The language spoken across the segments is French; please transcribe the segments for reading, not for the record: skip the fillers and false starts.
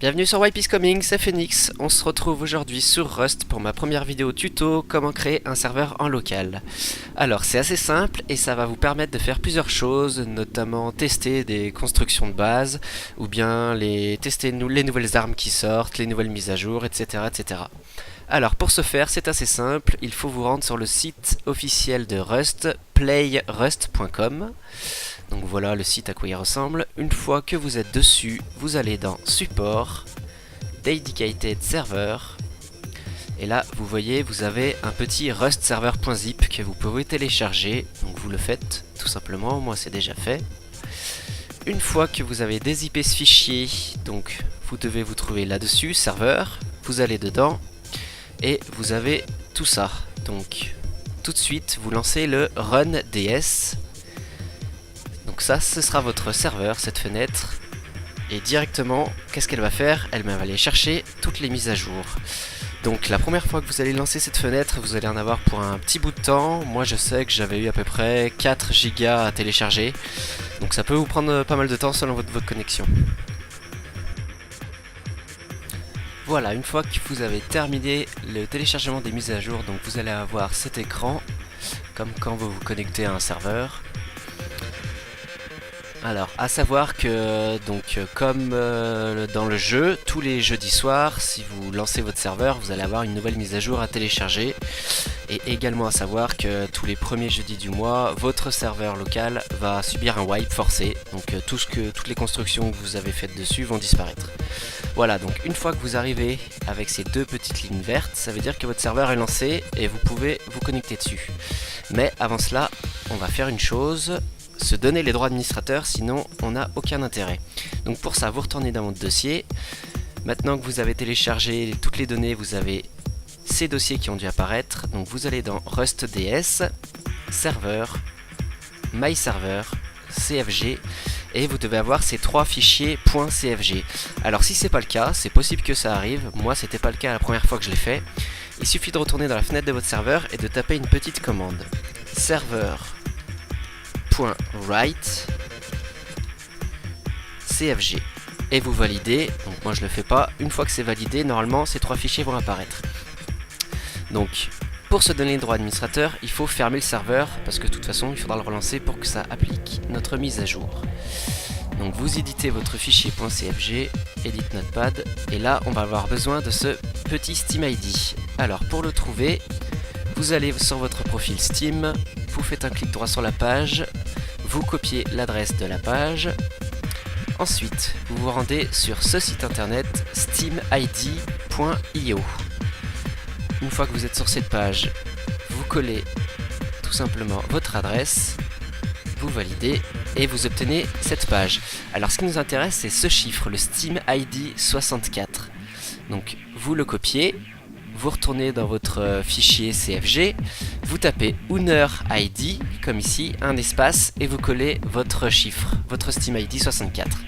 Bienvenue sur Wipe is Coming, c'est Phoenix. On se retrouve aujourd'hui sur Rust pour ma première vidéo tuto comment créer un serveur en local. Alors c'est assez simple et ça va vous permettre de faire plusieurs choses, notamment tester des constructions de base ou bien tester les nouvelles armes qui sortent, les nouvelles mises à jour, etc. etc. Alors pour ce faire c'est assez simple, il faut vous rendre sur le site officiel de Rust, playrust.com. Donc voilà le site à quoi il ressemble. Une fois que vous êtes dessus, vous allez dans Support, Dedicated Server. Et là, vous voyez, vous avez un petit rustserver.zip que vous pouvez télécharger. Donc vous le faites tout simplement, moi c'est déjà fait. Une fois que vous avez dézippé ce fichier, donc vous devez vous trouver là-dessus, serveur. Vous allez dedans et vous avez tout ça. Donc tout de suite, vous lancez le run ds. Donc ça, ce sera votre serveur, cette fenêtre. Et directement, qu'est-ce qu'elle va faire? Elle va aller chercher toutes les mises à jour. Donc la première fois que vous allez lancer cette fenêtre, vous allez en avoir pour un petit bout de temps. Moi je sais que j'avais eu à peu près 4 gigas à télécharger. Donc ça peut vous prendre pas mal de temps selon votre connexion. Voilà, une fois que vous avez terminé le téléchargement des mises à jour, donc vous allez avoir cet écran, comme quand vous vous connectez à un serveur. Alors, à savoir que, comme dans le jeu, tous les jeudis soirs, si vous lancez votre serveur, vous allez avoir une nouvelle mise à jour à télécharger. Et également à savoir que tous les premiers jeudis du mois, votre serveur local va subir un wipe forcé. Donc toutes les constructions que vous avez faites dessus vont disparaître. Voilà, donc une fois que vous arrivez avec ces deux petites lignes vertes, ça veut dire que votre serveur est lancé et vous pouvez vous connecter dessus. Mais avant cela, on va faire une chose: se donner les droits administrateurs, sinon on n'a aucun intérêt. Donc pour ça, vous retournez dans votre dossier. Maintenant que vous avez téléchargé toutes les données, vous avez ces dossiers qui ont dû apparaître. Donc vous allez dans rustds, serveur, myserver, cfg, et vous devez avoir ces trois fichiers .cfg. Alors si c'est pas le cas, c'est possible que ça arrive. Moi c'était pas le cas la première fois que je l'ai fait. Il suffit de retourner dans la fenêtre de votre serveur et de taper une petite commande: serveur.write cfg, et vous validez. Donc moi je le fais pas. Une fois que c'est validé, normalement ces trois fichiers vont apparaître. Donc pour se donner le droit administrateur, il faut fermer le serveur parce que de toute façon il faudra le relancer pour que ça applique notre mise à jour. Donc vous éditez votre fichier .cfg, edit notepad, et là on va avoir besoin de ce petit Steam ID. Alors pour le trouver, vous allez sur votre profil Steam, vous faites un clic droit sur la page, vous copiez l'adresse de la page, ensuite vous vous rendez sur ce site internet steamid.io. Une fois que vous êtes sur cette page, vous collez tout simplement votre adresse, vous validez et vous obtenez cette page. Alors ce qui nous intéresse, c'est ce chiffre, le Steam ID 64. Donc vous le copiez, vous retournez dans votre fichier CFG, vous tapez owner ID, comme ici, un espace, et vous collez votre chiffre, votre Steam ID 64.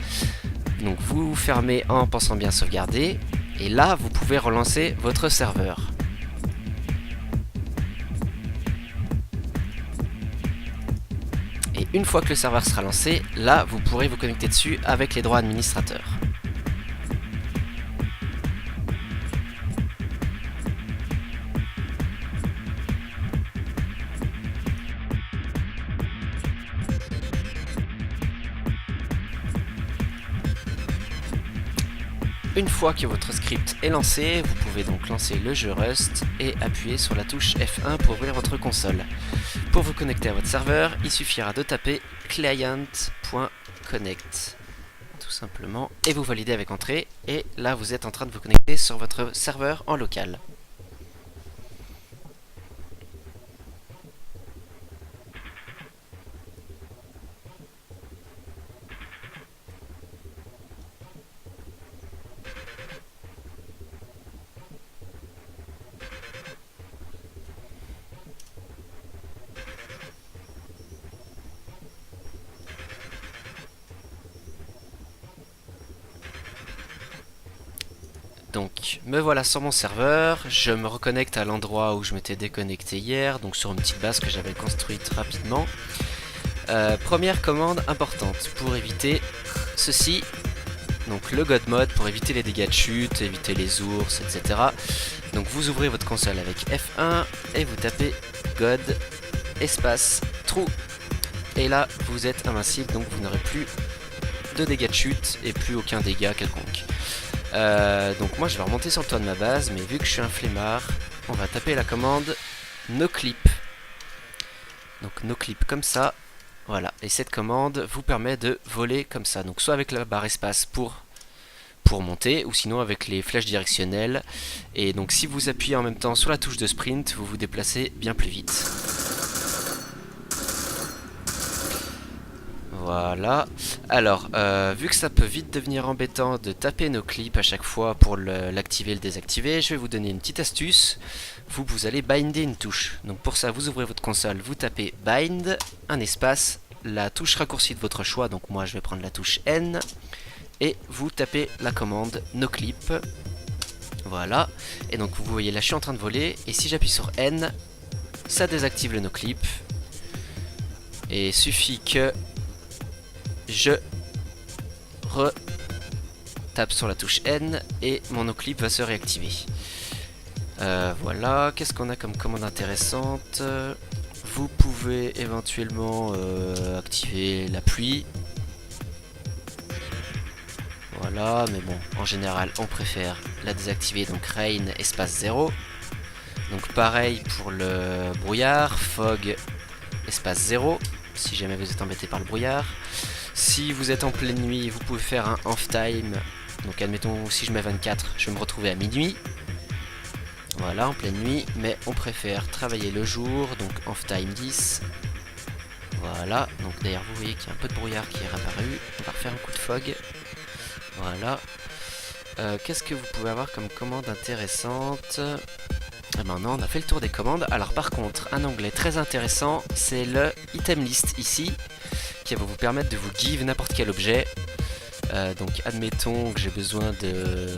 Donc vous fermez en pensant bien sauvegarder, et là vous pouvez relancer votre serveur. Et une fois que le serveur sera lancé, là vous pourrez vous connecter dessus avec les droits administrateurs. Une fois que votre script est lancé, vous pouvez donc lancer le jeu Rust et appuyer sur la touche F1 pour ouvrir votre console. Pour vous connecter à votre serveur, il suffira de taper client.connect tout simplement, et vous validez avec entrée, et là vous êtes en train de vous connecter sur votre serveur en local. Donc me voilà sur mon serveur, je me reconnecte à l'endroit où je m'étais déconnecté hier, donc sur une petite base que j'avais construite rapidement. Première commande importante pour éviter ceci, donc le God Mode pour éviter les dégâts de chute, éviter les ours, etc. Donc vous ouvrez votre console avec F1 et vous tapez God espace trou. Et là vous êtes invincible, donc vous n'aurez plus de dégâts de chute et plus aucun dégât quelconque. Donc moi je vais remonter sur le toit de ma base, mais vu que je suis un flemmard, on va taper la commande noclip. Donc noclip comme ça, voilà. Et cette commande vous permet de voler comme ça. Donc soit avec la barre espace pour monter, ou sinon avec les flèches directionnelles. Et donc si vous appuyez en même temps sur la touche de sprint, vous vous déplacez bien plus vite. Voilà. Alors, vu que ça peut vite devenir embêtant de taper nos clips à chaque fois pour l'activer et le désactiver, je vais vous donner une petite astuce. Vous allez binder une touche. Donc pour ça, vous ouvrez votre console, vous tapez bind, un espace, la touche raccourcie de votre choix. Donc moi, je vais prendre la touche N. Et vous tapez la commande noclip. Voilà. Et donc vous voyez là, je suis en train de voler. Et si j'appuie sur N, ça désactive le noclip. Et il suffit que je tape sur la touche N et mon noclip va se réactiver. Voilà, qu'est-ce qu'on a comme commande intéressante? Vous pouvez éventuellement activer la pluie. Voilà, mais bon, en général on préfère la désactiver, donc rain espace 0. Donc pareil pour le brouillard, fog espace 0, si jamais vous êtes embêté par le brouillard. Si vous êtes en pleine nuit, vous pouvez faire un off time. Donc admettons, si je mets 24, je vais me retrouver à minuit. Voilà, en pleine nuit, mais on préfère travailler le jour, donc off time 10. Voilà, donc d'ailleurs vous voyez qu'il y a un peu de brouillard qui est réapparu. On va refaire un coup de fog. Voilà. Qu'est-ce que vous pouvez avoir comme commande intéressante? Et maintenant on a fait le tour des commandes. Alors par contre, un onglet très intéressant, c'est le item list ici, qui va vous permettre de vous give n'importe quel objet. Donc admettons que j'ai besoin de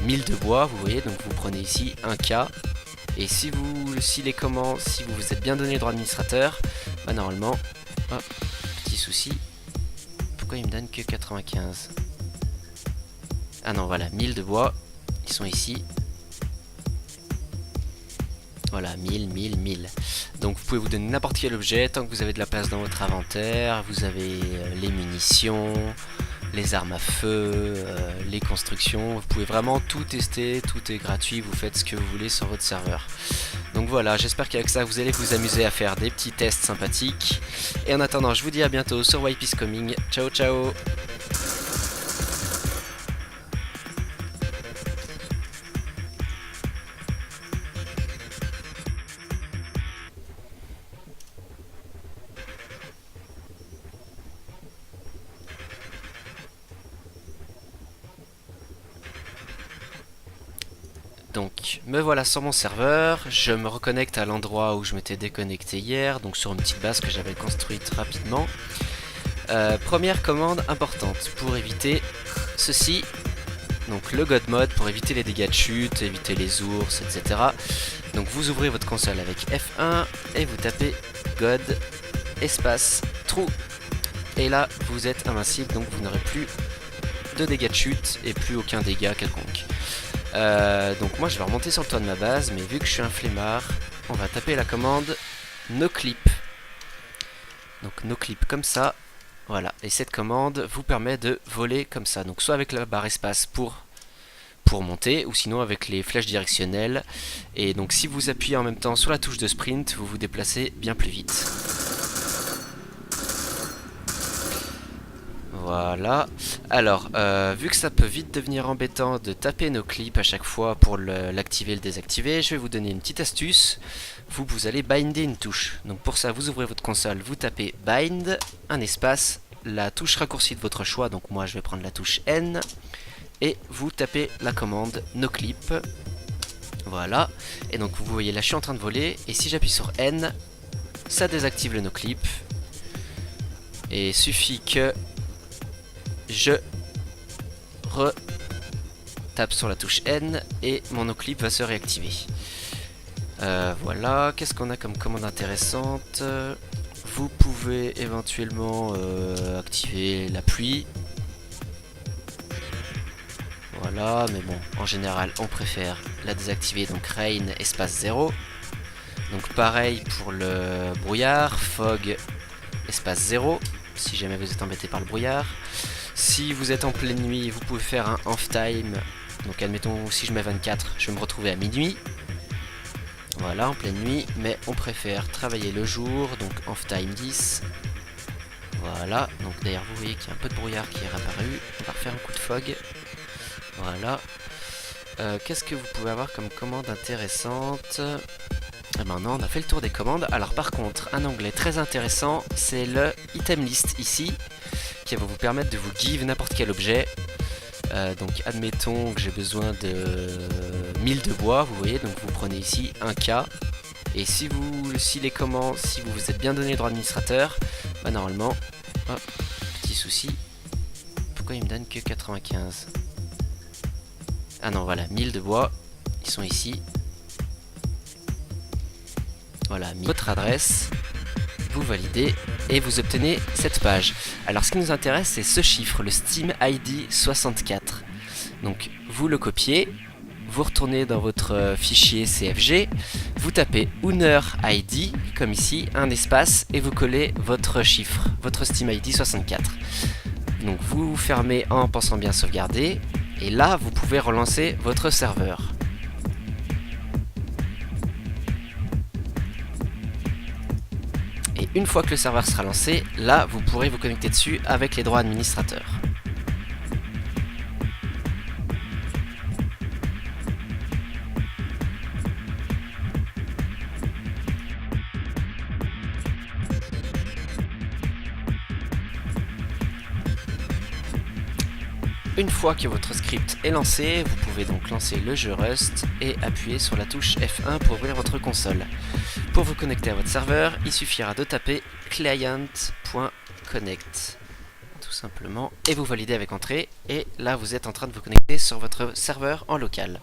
1000 de bois, vous voyez, donc vous prenez ici 1K. Et si vous vous êtes bien donné le droit administrateur, bah normalement, oh, petit souci, pourquoi il me donne que 95? Ah non, voilà, 1000 de bois, ils sont ici. Voilà, 1000, 1000, 1000. Donc vous pouvez vous donner n'importe quel objet, tant que vous avez de la place dans votre inventaire. Vous avez les munitions, les armes à feu, les constructions. Vous pouvez vraiment tout tester, tout est gratuit, vous faites ce que vous voulez sur votre serveur. Donc voilà, j'espère qu'avec ça vous allez vous amuser à faire des petits tests sympathiques. Et en attendant, je vous dis à bientôt sur Wipe is Coming. Ciao ciao. Donc me voilà sur mon serveur, je me reconnecte à l'endroit où je m'étais déconnecté hier, donc sur une petite base que j'avais construite rapidement. Première commande importante pour éviter ceci, donc le God Mode pour éviter les dégâts de chute, éviter les ours, etc. Donc vous ouvrez votre console avec F1 et vous tapez God espace trou. Et là vous êtes invincible, donc vous n'aurez plus de dégâts de chute et plus aucun dégât quelconque. Donc moi je vais remonter sur le toit de ma base, mais vu que je suis un flemmard, on va taper la commande noclip. Donc noclip comme ça, voilà. Et cette commande vous permet de voler comme ça. Donc soit avec la barre espace pour monter, ou sinon avec les flèches directionnelles. Et donc si vous appuyez en même temps sur la touche de sprint, vous vous déplacez bien plus vite. Voilà. Alors, vu que ça peut vite devenir embêtant de taper nos clips à chaque fois pour l'activer et le désactiver, je vais vous donner une petite astuce. Vous allez binder une touche. Donc pour ça, vous ouvrez votre console, vous tapez bind, un espace, la touche raccourcie de votre choix. Donc moi, je vais prendre la touche N. Et vous tapez la commande noclip. Voilà. Et donc vous voyez là, je suis en train de voler. Et si j'appuie sur N, ça désactive le noclip. Et il suffit que je tape sur la touche N et mon noclip va se réactiver. Voilà, qu'est-ce qu'on a comme commande intéressante? Vous pouvez éventuellement activer la pluie. Voilà, mais bon, en général, on préfère la désactiver, donc rain espace 0. Donc pareil pour le brouillard, fog espace 0, si jamais vous êtes embêté par le brouillard. Si vous êtes en pleine nuit, vous pouvez faire un off time. Donc admettons, si je mets 24, je vais me retrouver à minuit. Voilà, en pleine nuit, mais on préfère travailler le jour, donc off time 10. Voilà, donc d'ailleurs vous voyez qu'il y a un peu de brouillard qui est réapparu. On va refaire un coup de fog. Voilà. Qu'est-ce que vous pouvez avoir comme commande intéressante? Et maintenant on a fait le tour des commandes. Alors par contre, un onglet très intéressant, c'est le item list ici, qui va vous permettre de vous give n'importe quel objet. Donc admettons que j'ai besoin de 1000 de bois, vous voyez, donc vous prenez ici 1K. Et si vous vous êtes bien donné le droit administrateur, bah normalement, hop, petit souci, pourquoi il me donne que 95? Ah non, voilà, 1000 de bois, ils sont ici. Voilà, votre adresse, vous validez et vous obtenez cette page. Alors ce qui nous intéresse, c'est ce chiffre, le Steam ID 64. Donc vous le copiez, vous retournez dans votre fichier CFG, vous tapez Owner ID, comme ici, un espace, et vous collez votre chiffre, votre Steam ID 64. Donc vous fermez en pensant bien sauvegarder, et là vous pouvez relancer votre serveur. Et une fois que le serveur sera lancé, là vous pourrez vous connecter dessus avec les droits administrateurs. Une fois que votre script est lancé, vous pouvez donc lancer le jeu Rust et appuyer sur la touche F1 pour ouvrir votre console. Pour vous connecter à votre serveur, il suffira de taper client.connect tout simplement et vous validez avec entrée et là vous êtes en train de vous connecter sur votre serveur en local.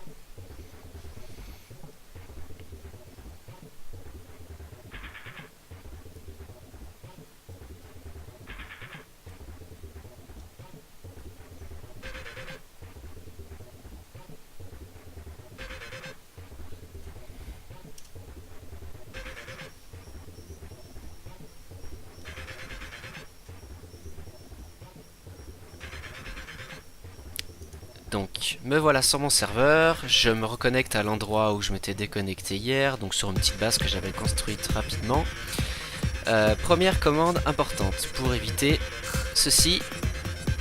Donc me voilà sur mon serveur, je me reconnecte à l'endroit où je m'étais déconnecté hier, donc sur une petite base que j'avais construite rapidement. Première commande importante pour éviter ceci,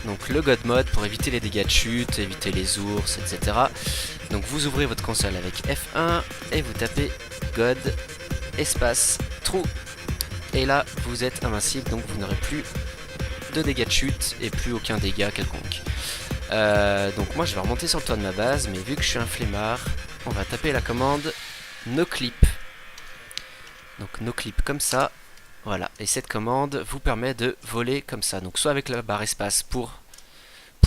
donc le God Mode pour éviter les dégâts de chute, éviter les ours, etc. Donc vous ouvrez votre console avec F1 et vous tapez God espace true. Et là vous êtes invincible, donc vous n'aurez plus de dégâts de chute et plus aucun dégât quelconque. Donc moi je vais remonter sur le toit de ma base, mais vu que je suis un flemmard, on va taper la commande noclip. Donc noclip comme ça, voilà. Et cette commande vous permet de voler comme ça. Donc soit avec la barre espace pour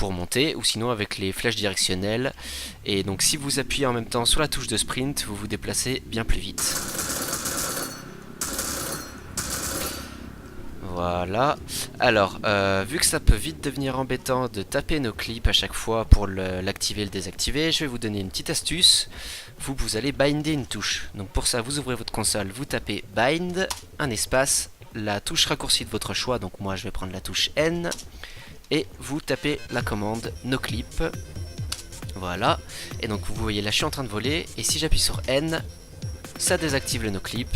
monter, ou sinon avec les flèches directionnelles. Et donc si vous appuyez en même temps sur la touche de sprint, vous vous déplacez bien plus vite. Voilà. Alors, vu que ça peut vite devenir embêtant de taper nos clips à chaque fois pour l'activer et le désactiver, je vais vous donner une petite astuce. Vous allez binder une touche. Donc pour ça, vous ouvrez votre console, vous tapez bind, un espace, la touche raccourcie de votre choix. Donc moi, je vais prendre la touche N. Et vous tapez la commande noclip. Voilà. Et donc vous voyez là, je suis en train de voler. Et si j'appuie sur N, ça désactive le noclip.